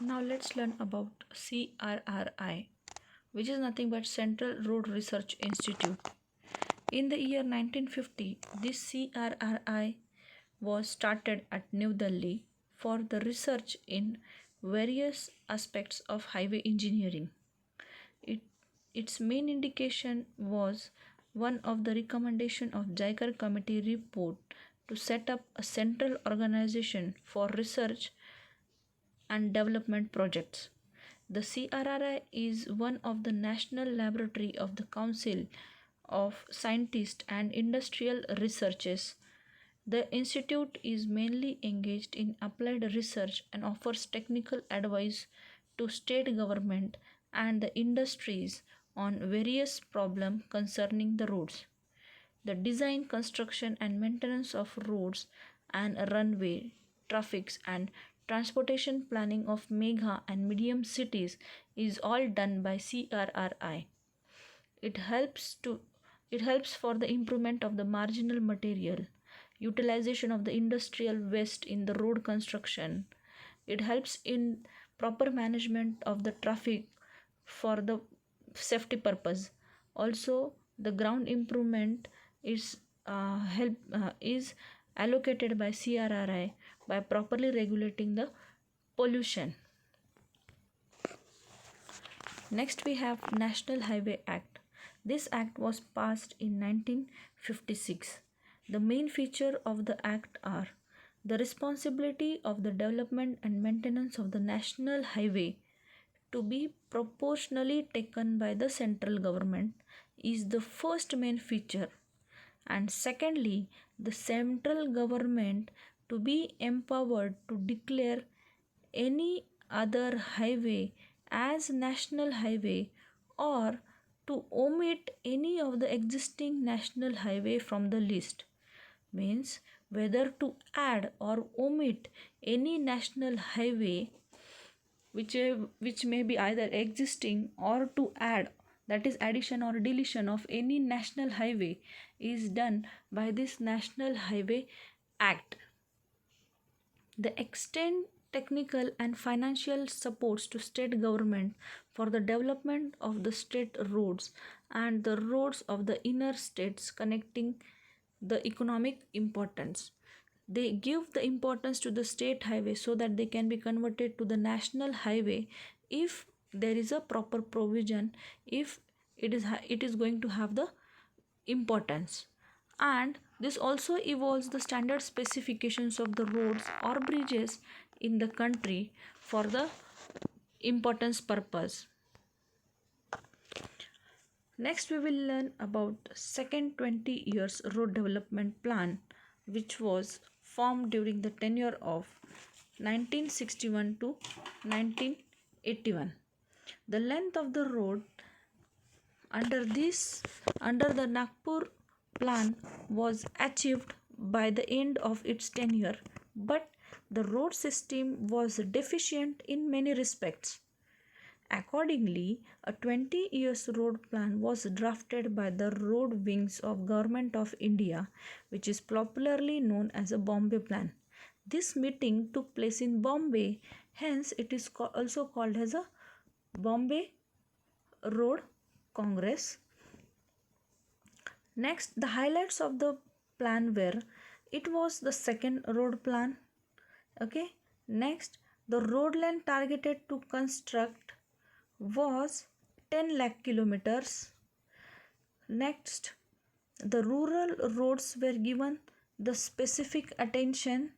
Now let's learn about CRRI, which is nothing but Central Road Research Institute. In the year 1950, this CRRI was started at New Delhi for the research in various aspects of highway engineering. It, its main indication was one of the recommendation of JICAR committee report to set up a central organization for research and development projects. The CRRI is one of the national laboratory of the Council of Scientists and Industrial Researches. The institute is mainly engaged in applied research and offers technical advice to state government and the industries on various problems concerning the roads. The design, construction and maintenance of roads and runway, traffics and transportation planning of mega and medium cities is all done by CRRI. It helps to it helps for the improvement of the marginal material, utilization of the industrial waste in the road construction. It helps in proper management of the traffic for the safety purpose. Also, the ground improvement is allocated by CRRI by properly regulating the pollution. Next, we have National Highway Act. This act was passed in 1956. The main feature of the act are the responsibility of the development and maintenance of the national highway to be proportionally taken by the central government is the first main feature, and secondly, the central government to be empowered to declare any other highway as national highway or to omit any of the existing national highway from the list. Means whether to add or omit any national highway which may be either existing or to add, that is addition or deletion of any national highway is done by this National Highway Act. The extent technical and financial supports to state government for the development of the state roads and the roads of the inner states connecting the economic importance. They give the importance to the state highway so that they can be converted to the national highway if there is a proper provision, if it is going to have the importance. And this also evolves the standard specifications of the roads or bridges in the country for the importance purpose. Next, we will learn about second 20 years road development plan, which was formed during the tenure of 1961 to 1981. The length of the road under the Nagpur plan was achieved by the end of its tenure, but the road system was deficient in many respects. Accordingly, a 20 years road plan was drafted by the road wings of Government of India, which is popularly known as a Bombay Plan. This meeting took place in Bombay, hence it is also called as a Bombay Road Congress. Next, the highlights of the plan were it was the second road plan. Okay. Next, the road length targeted to construct was 10 lakh kilometers. Next, the rural roads were given the specific attention.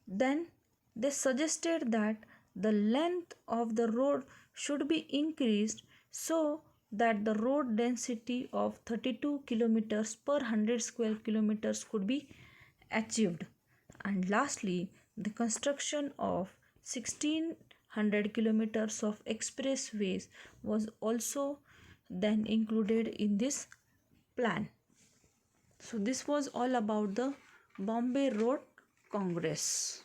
Then they suggested that the length of the road should be increased so that the road density of 32 kilometers per 100 square kilometers could be achieved. And lastly, the construction of 1600 kilometers of expressways was also then included in this plan. So this was all about the Bombay Road Congress.